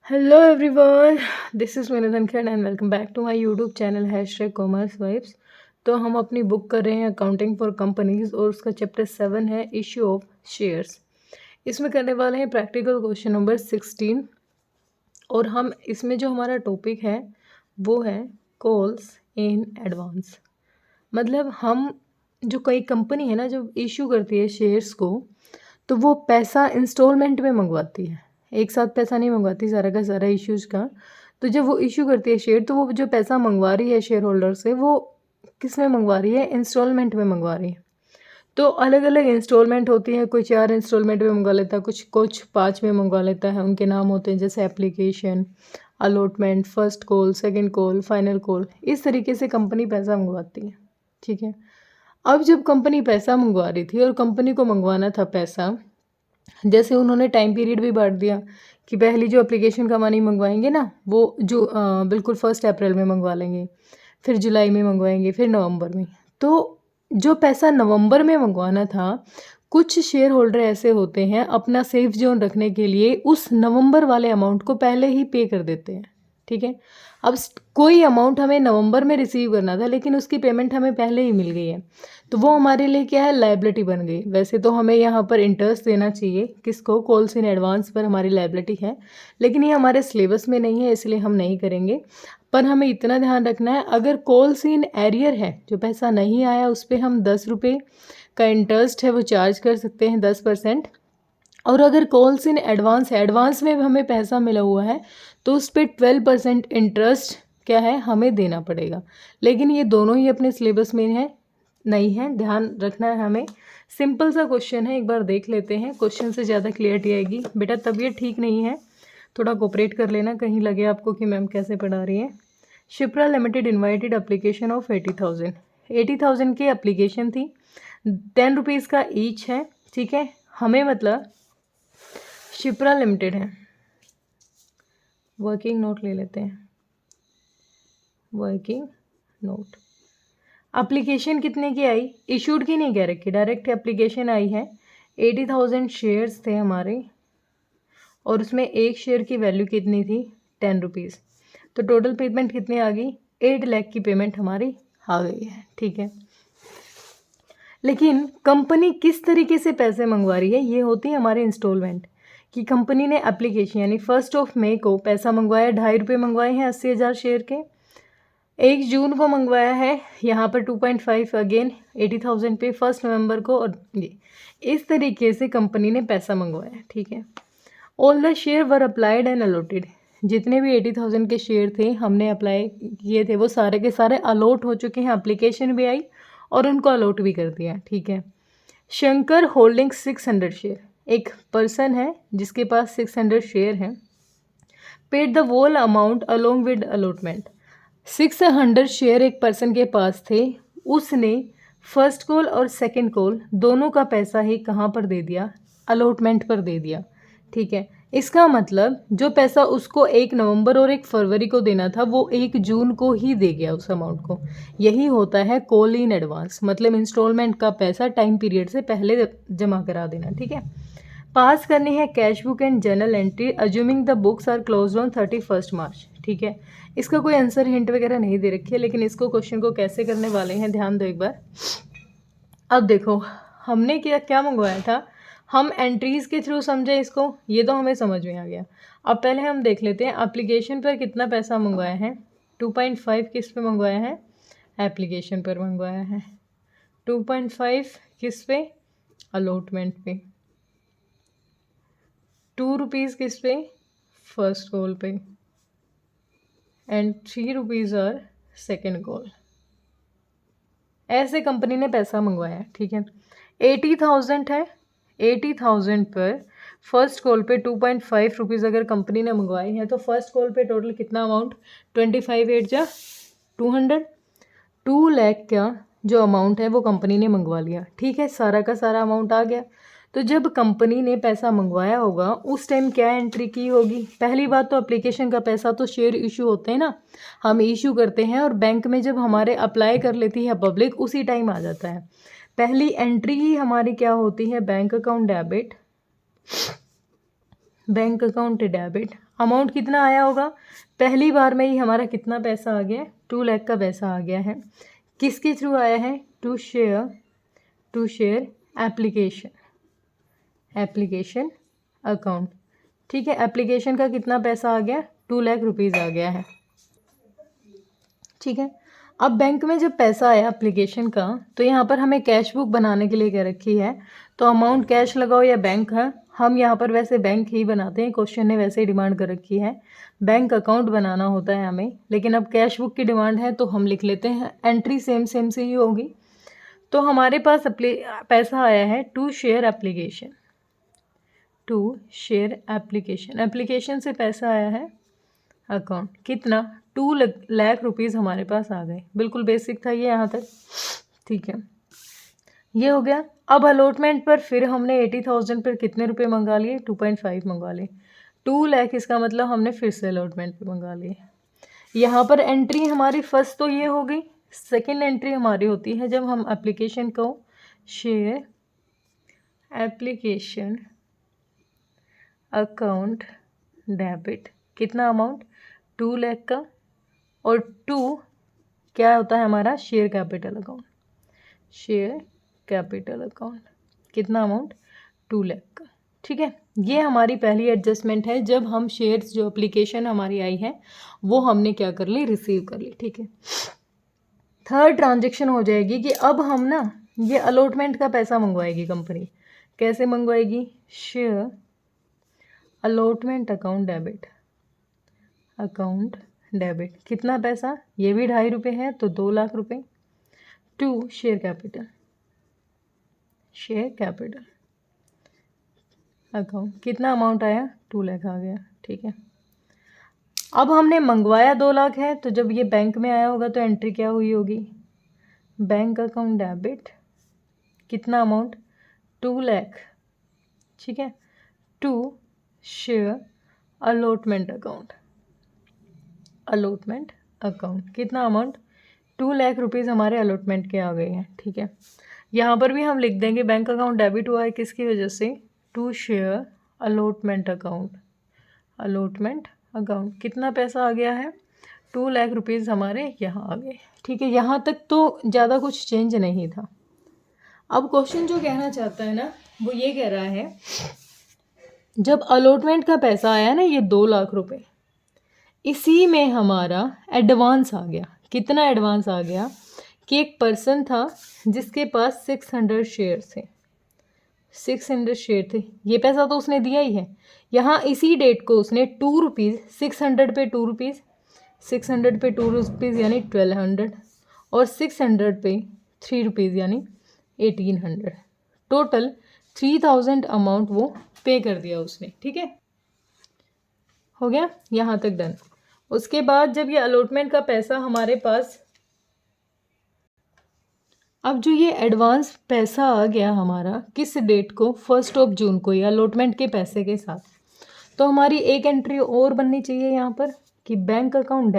Hello everyone, this is Meera Dhankhar and welcome back to my YouTube channel hashtag commerce vibes. तो हम अपनी book कर रहे हैं अकाउंटिंग फॉर कंपनीज और उसका चैप्टर 7 है इशू ऑफ शेयर्स। इसमें करने वाले हैं प्रैक्टिकल क्वेश्चन नंबर 16 और हम इसमें जो हमारा टॉपिक है वो है कॉल्स इन एडवांस। मतलब हम जो कोई कंपनी है ना, जब इशू करती है शेयर्स को तो वो पैसा इंस्टॉलमेंट में मंगवाती है, एक साथ पैसा नहीं मंगवाती सारा का सारा इश्यूज का। तो जब वो इशू करती है शेयर तो वो जो पैसा मंगवा रही है शेयर होल्डर से वो किस में मंगवा रही है, इंस्टॉलमेंट में मंगवा रही है। तो अलग अलग इंस्टॉलमेंट होती है, कोई 4 इंस्टॉलमेंट में मंगवा लेता है, कुछ कुछ 5 में मंगवा लेता है। उनके नाम होते हैं जैसे application, allotment, first call, second call, final call. इस तरीके से कंपनी पैसा मंगवाती है। ठीक है। अब जब कंपनी पैसा मंगवा रही थी और कंपनी को मंगवाना था पैसा, जैसे उन्होंने टाइम पीरियड भी बांट दिया कि पहली जो एप्लीकेशन का मनी मंगवाएंगे ना वो जो बिल्कुल 1 अप्रैल में मंगवा लेंगे, फिर जुलाई में मंगवाएंगे, फिर नवंबर में। तो जो पैसा नवंबर में मंगवाना था, कुछ शेयर होल्डर ऐसे होते हैं अपना सेफ जोन रखने के लिए उस नवंबर वाले अमाउंट को पहले ही पे कर देते हैं। ठीक है। अब कोई अमाउंट हमें नवंबर में रिसीव करना था लेकिन उसकी पेमेंट हमें पहले ही मिल गई है, तो वो हमारे लिए क्या है, लायबिलिटी बन गई। वैसे तो हमें यहाँ पर इंटरेस्ट देना चाहिए, किसको, कॉल्स इन एडवांस पर हमारी लायबिलिटी है, लेकिन ये हमारे सिलेबस में नहीं है इसलिए हम नहीं करेंगे। पर हमें इतना ध्यान रखना है, अगर कॉल्स इन एरियर है, जो पैसा नहीं आया उस पर हम 10 रुपये का इंटरेस्ट है वो चार्ज कर सकते हैं, 10%। और अगर कॉल्स इन एडवांस है, एडवांस में हमें पैसा मिला हुआ है, तो उस पर 12% इंटरेस्ट क्या है, हमें देना पड़ेगा। लेकिन ये दोनों ही अपने सिलेबस में है नहीं है, ध्यान रखना है हमें। सिंपल सा क्वेश्चन है, एक बार देख लेते हैं, क्वेश्चन से ज़्यादा क्लियरिटी आएगी। बेटा तबीयत ठीक नहीं है, थोड़ा कोऑपरेट कर लेना, कहीं लगे आपको कि मैम कैसे पढ़ा रही है। Shipra limited invited application of 80,000 की एप्लीकेशन थी, 10 रुपीज़ का ईच है। ठीक है। हमें मतलब शिप्रा लिमिटेड है, वर्किंग नोट ले लेते हैं, वर्किंग नोट। एप्लीकेशन कितने की आई, इशूड की नहीं कह रखी, डायरेक्ट एप्लीकेशन आई है। 80,000 शेयर्स थे हमारे और उसमें एक शेयर की वैल्यू कितनी थी, 10 रुपीज़। तो टोटल पेमेंट कितनी आ गई, 8 लाख की पेमेंट हमारी आ गई है। ठीक है। लेकिन कंपनी किस तरीके से पैसे मंगवा रही है, ये होती है हमारे इंस्टॉलमेंट। कि कंपनी ने एप्लीकेशन यानी 1 मई को पैसा मंगवाया, 2.5 रुपये मंगवाए हैं 80,000 शेयर के। 1 जून को मंगवाया है यहाँ पर 2.5 अगेन 80,000 पे, 1 नवंबर को, और ये इस तरीके से कंपनी ने पैसा मंगवाया। ठीक है। All the share were applied and allotted, जितने भी 80,000 के शेयर थे हमने अप्लाई किए थे वो सारे के सारे अलॉट हो चुके हैं, एप्लीकेशन भी आई और उनको अलॉट भी कर दिया। ठीक है। शंकर होल्डिंग 600 शेयर, एक पर्सन है जिसके पास 600 शेयर हैं, paid the whole amount along with allotment. 600 share एक पर्सन के पास थे, उसने फर्स्ट कॉल और सेकंड कॉल दोनों का पैसा ही कहाँ पर दे दिया, अलॉटमेंट पर दे दिया। ठीक है। इसका मतलब जो पैसा उसको 1 नवंबर और 1 फरवरी को देना था वो 1 जून को ही दे गया उस अमाउंट को। यही होता है कॉल इन एडवांस, मतलब इंस्टॉलमेंट का पैसा टाइम पीरियड से पहले जमा करा देना। ठीक है। पास करनी है cash book and journal entry assuming the books are closed on 31 March. ठीक है। इसका कोई आंसर हिंट वगैरह नहीं दे रखी है, लेकिन इसको क्वेश्चन को कैसे करने वाले हैं ध्यान दो एक बार। अब देखो हमने क्या क्या मंगवाया था, हम एंट्रीज़ के थ्रू समझे इसको, ये तो हमें समझ में आ गया। अब पहले हम देख लेते हैं एप्लीकेशन पर कितना पैसा मंगवाया है। 2.5 किस पे मंगवाया है, एप्लीकेशन पर मंगवाया है। 2.5 किस पे, अलॉटमेंट पे। 2 रुपीज़ किस पे, फर्स्ट कॉल पे, and 3 rupees are second call. ऐसे कंपनी ने पैसा मंगवाया। ठीक है। 80,000 है, 80,000 पर फर्स्ट कॉल पे 2.5 रुपीज़ अगर कंपनी ने मंगवाई है तो फर्स्ट कॉल पे टोटल कितना अमाउंट, 25 8 जा 200, 2 लाख का जो अमाउंट है वो कंपनी ने मंगवा लिया। ठीक है। सारा का सारा अमाउंट आ गया। तो जब कंपनी ने पैसा मंगवाया होगा उस टाइम क्या एंट्री की होगी, पहली बात तो एप्लीकेशन का पैसा तो शेयर इशू होते हैं ना, हम इशू करते हैं और बैंक में जब हमारे अप्लाई कर लेती है पब्लिक उसी टाइम आ जाता है। पहली एंट्री ही हमारी क्या होती है, bank account debit bank account debit, amount कितना आया होगा, पहली बार में ही हमारा कितना पैसा आ गया, 2 लाख का पैसा आ गया है। किसके थ्रू आया है, टू शेयर एप्लीकेशन अकाउंट। ठीक है, एप्लीकेशन का कितना पैसा आ गया, 2 लाख रुपीज़ आ गया है। ठीक है, अब बैंक में जब पैसा आया एप्लीकेशन का, तो यहाँ पर हमें कैश बुक बनाने के लिए क्या रखी है, तो अमाउंट कैश लगाओ या बैंक है, हम यहाँ पर वैसे बैंक ही बनाते हैं, क्वेश्चन ने वैसे ही डिमांड कर रखी है, बैंक अकाउंट बनाना होता है हमें, लेकिन अब कैश बुक की डिमांड है तो हम लिख लेते हैं, एंट्री सेम से ही होगी। तो हमारे पास पैसा आया है टू शेयर एप्लीकेशन से पैसा आया है अकाउंट, कितना, 2 लाख रुपीज़ हमारे पास आ गए। बिल्कुल बेसिक था ये यहाँ तक। ठीक है, ये हो गया। अब अलॉटमेंट पर फिर हमने 80,000 पर कितने रुपए मंगा लिए, 2.5 मंगा लिए, 2 लाख, इसका मतलब हमने फिर से अलॉटमेंट पर मंगा लिए। यहाँ पर एंट्री हमारी फर्स्ट तो ये हो गई, सेकेंड एंट्री हमारी होती है जब हम एप्लीकेशन को शेयर एप्लीकेशन अकाउंट डेबिट, कितना अमाउंट, 2 लाख का, और 2 क्या होता है हमारा, शेयर कैपिटल अकाउंट, कितना अमाउंट, 2 लाख का। ठीक है, ये हमारी पहली एडजस्टमेंट है जब हम शेयर्स, जो एप्लीकेशन हमारी आई है वो हमने क्या कर ली, रिसीव कर ली। ठीक है, थर्ड ट्रांजेक्शन हो जाएगी कि अब हम ना ये अलॉटमेंट का पैसा मंगवाएगी कंपनी, कैसे मंगवाएगी, शेयर अलॉटमेंट अकाउंट डेबिट, कितना पैसा, ये भी 2.5 रुपये है तो 2 लाख रुपए, टू शेयर कैपिटल अकाउंट, कितना अमाउंट आया, 2 लाख आ गया। ठीक है, अब हमने मंगवाया 2 लाख है, तो जब ये बैंक में आया होगा तो एंट्री क्या हुई होगी, बैंक अकाउंट डेबिट, कितना अमाउंट, 2 लाख। ठीक है, टू शेयर अलॉटमेंट अकाउंट, कितना अमाउंट, 2 लाख रुपीज़ हमारे अलॉटमेंट के आ गए हैं। ठीक है, यहाँ पर भी हम लिख देंगे बैंक अकाउंट डेबिट हुआ है किसकी वजह से, टू शेयर अलॉटमेंट अकाउंट, कितना पैसा आ गया है, 2 लाख रुपीज़ हमारे यहाँ आ गए। ठीक है, यहाँ तक तो ज़्यादा कुछ चेंज नहीं था। अब क्वेश्चन जो कहना चाहता है ना, वो ये कह रहा है, जब अलॉटमेंट का पैसा आया ना, ये 2 लाख रुपए, इसी में हमारा एडवांस आ गया, कितना एडवांस आ गया, कि एक पर्सन था जिसके पास 600 शेयर थे, ये पैसा तो उसने दिया ही है। यहाँ इसी डेट को उसने 2 रुपीज़, 600 पे 2 रुपीज़, 600 पे 2 रुपीज़ यानी 1200, और 600 पे 3 रुपीज़ यानी 1800, टोटल 3000 अमाउंट वो पे कर दिया उसने। ठीक है, हो गया यहाँ तक डन। उसके बाद जब ये अलॉटमेंट का पैसा हमारे पास, अब जो ये एडवांस पैसा आ गया हमारा किस डेट को, 1 जून को, ये अलॉटमेंट के पैसे के साथ, तो हमारी एक एंट्री और बननी चाहिए यहाँ पर कि बैंक अकाउंट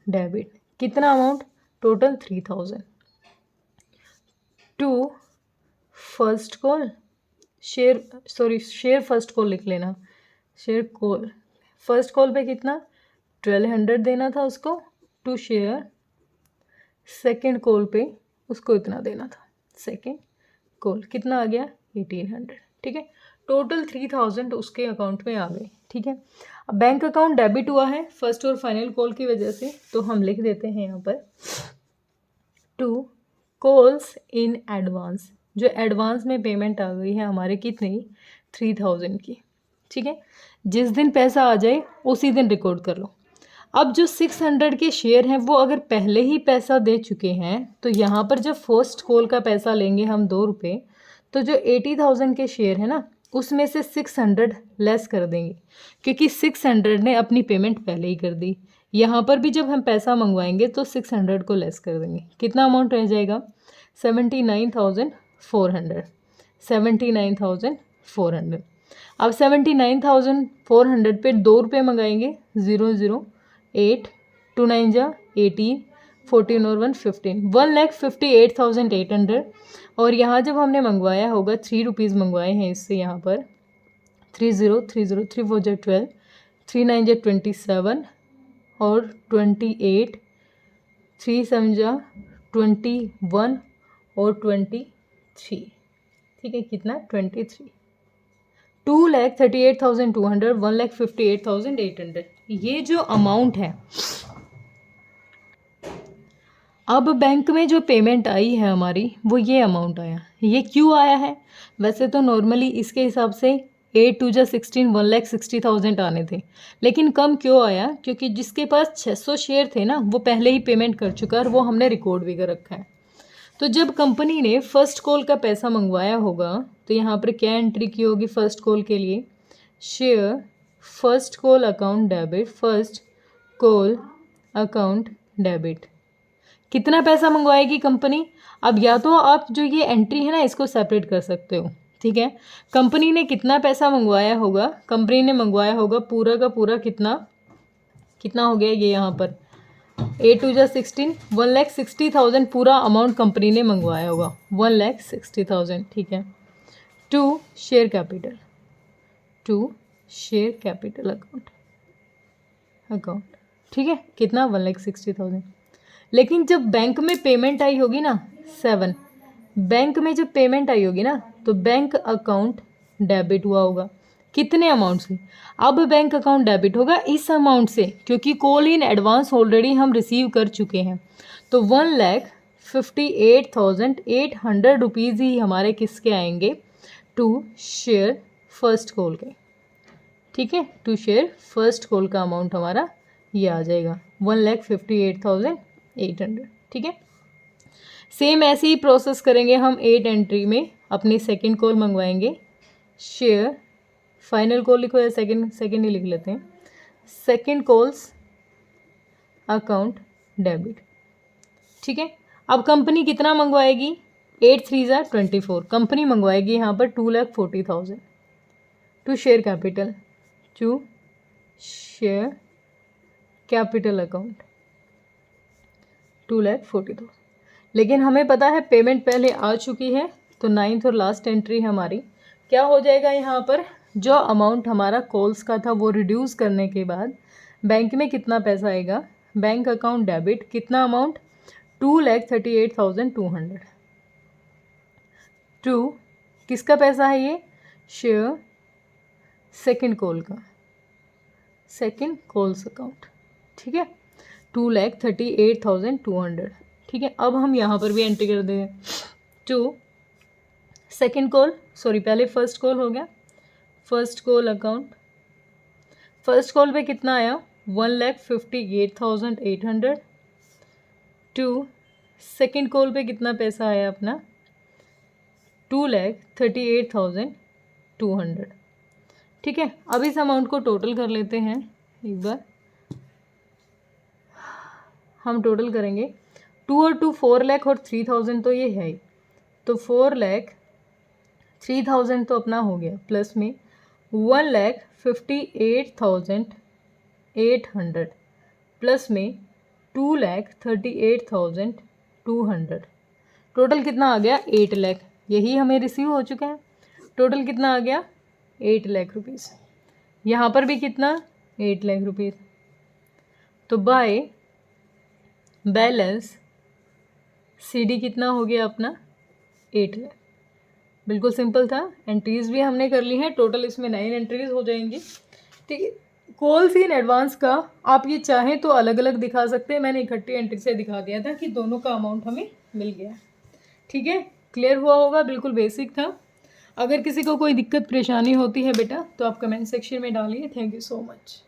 डेबिट, कितना amount, total 3000, to first call share first call लिख लेना, फर्स्ट कॉल पे कितना, 1200 देना था उसको, टू शेयर सेकेंड कॉल पे उसको इतना देना था, सेकेंड कॉल कितना आ गया, 1800। ठीक है, टोटल 3000 उसके अकाउंट में आ गए। ठीक है, अब बैंक अकाउंट डेबिट हुआ है फर्स्ट और फाइनल कॉल की वजह से, तो हम लिख देते हैं यहाँ पर 2 कॉल्स इन एडवांस, जो एडवांस में पेमेंट आ गई है हमारे कितनी, 3000 की। ठीक है, जिस दिन पैसा आ जाए उसी दिन रिकॉर्ड कर लो। अब जो 600 के शेयर हैं वो अगर पहले ही पैसा दे चुके हैं, तो यहाँ पर जब फर्स्ट कॉल का पैसा लेंगे हम 2 रुपये, तो जो 80,000 के शेयर है ना, उसमें से 600 लेस कर देंगे, क्योंकि 600 ने अपनी पेमेंट पहले ही कर दी। यहाँ पर भी जब हम पैसा मंगवाएंगे तो 600 को लेस कर देंगे, कितना अमाउंट रह जाएगा, 79,400। अब 79,400 पे 2 रुपये मंगाएंगे, 008, 2 9 जा 18, 14 और 1 15, 1,58,800। और यहाँ जब हमने मंगवाया होगा 3 रुपीज़ मंगवाए हैं इससे, यहाँ पर 30 30 3 4 जो 12, 3 9 जो 27 और 28, 3 7 जा 21 और 23, ठीक है, कितना 23, 2,38,200, 1,58,800, ये जो अमाउंट है। अब बैंक में जो पेमेंट आई है हमारी वो ये अमाउंट आया। ये क्यों आया है? वैसे तो नॉर्मली इसके हिसाब से 8 2 जा 16, 1,60,000 आने थे, लेकिन कम क्यों आया? क्योंकि जिसके पास 600 शेयर थे ना, वो पहले ही पेमेंट कर चुका है और वो हमने रिकॉर्ड भी कर रखा है। तो जब कंपनी ने फर्स्ट कॉल का पैसा मंगवाया होगा तो यहाँ पर क्या एंट्री की होगी फर्स्ट कॉल के लिए? Share first call account debit, first call account debit. कितना पैसा मंगवाएगी कंपनी? अब या तो आप जो ये एंट्री है ना इसको सेपरेट कर सकते हो, ठीक है। कंपनी ने कितना पैसा मंगवाया होगा? कंपनी ने मंगवाया होगा पूरा का पूरा कितना हो गया ये यहाँ पर 8 2 जा 16, 1,60,000 पूरा अमाउंट कंपनी ने मंगवाया होगा, 1,60,000, ठीक है। टू शेयर कैपिटल अकाउंट, ठीक है, कितना 1,60,000। लेकिन जब बैंक में पेमेंट आई होगी ना 7, बैंक में जब पेमेंट आई होगी ना तो बैंक अकाउंट डेबिट हुआ होगा। कितने अमाउंट से? अब बैंक अकाउंट डेबिट होगा इस अमाउंट से, क्योंकि कॉल इन एडवांस ऑलरेडी हम रिसीव कर चुके हैं। तो 1,58,800 रुपीज़ ही हमारे किसके आएंगे? टू शेयर फर्स्ट कॉल के, ठीक है। टू शेयर फर्स्ट कॉल का अमाउंट हमारा ये आ जाएगा 1,58,800, ठीक है। सेम ऐसे ही प्रोसेस करेंगे हम 8 एंट्री में। अपनी सेकंड कॉल मंगवाएंगे, शेयर फाइनल कॉल लिखो या सेकंड ही लिख लेते हैं, सेकंड कॉल्स अकाउंट डेबिट, ठीक है। अब कंपनी कितना मंगवाएगी? 8 3 जा 24, कंपनी मंगवाएगी यहाँ पर 2,40,000 टू शेयर कैपिटल अकाउंट 2,40,000। लेकिन हमें पता है पेमेंट पहले आ चुकी है, तो 9th और लास्ट एंट्री हमारी क्या हो जाएगा? यहाँ पर जो अमाउंट हमारा कॉल्स का था वो रिड्यूस करने के बाद बैंक में कितना पैसा आएगा? बैंक अकाउंट डेबिट, कितना अमाउंट? 2,38,200। टू किसका पैसा है ये? शेयर सेकंड कॉल का, सेकंड कॉल्स अकाउंट, ठीक है, 2,38,200, ठीक है। अब हम यहाँ पर भी एंट्री कर देंगे टू सेकंड कॉल, सॉरी पहले फर्स्ट कॉल हो गया, first call account. First call पे कितना आया? 1,58,800 टू सेकंड कॉल पे कितना पैसा आया अपना? 2,38,200, ठीक है। अब इस अमाउंट को टोटल कर लेते हैं एक बार, हम टोटल करेंगे 2 और 2 4 लाख और 3,000 तो ये है ही, तो 4 लाख 3,000 तो अपना हो गया, प्लस में 1,58,800 प्लस में 2,38,200, टोटल कितना आ गया? 8 लाख। यही हमें रिसीव हो चुका है। टोटल कितना आ गया? 8 लाख रुपीज़। यहाँ पर भी कितना? 8 लाख रुपीज़। तो बाय बैलेंस सीडी कितना हो गया अपना? 8 लाख। बिल्कुल सिंपल था। एंट्रीज़ भी हमने कर ली हैं, टोटल इसमें 9 एंट्रीज़ हो जाएंगी, ठीक है। कॉल्स इन एडवांस का आप ये चाहें तो अलग अलग दिखा सकते हैं, मैंने इकट्ठी एंट्री से दिखा दिया था कि दोनों का अमाउंट हमें मिल गया, ठीक है। क्लियर हुआ होगा, बिल्कुल बेसिक था। अगर किसी को कोई दिक्कत परेशानी होती है बेटा तो आप कमेंट सेक्शन में डालिए। Thank you so much.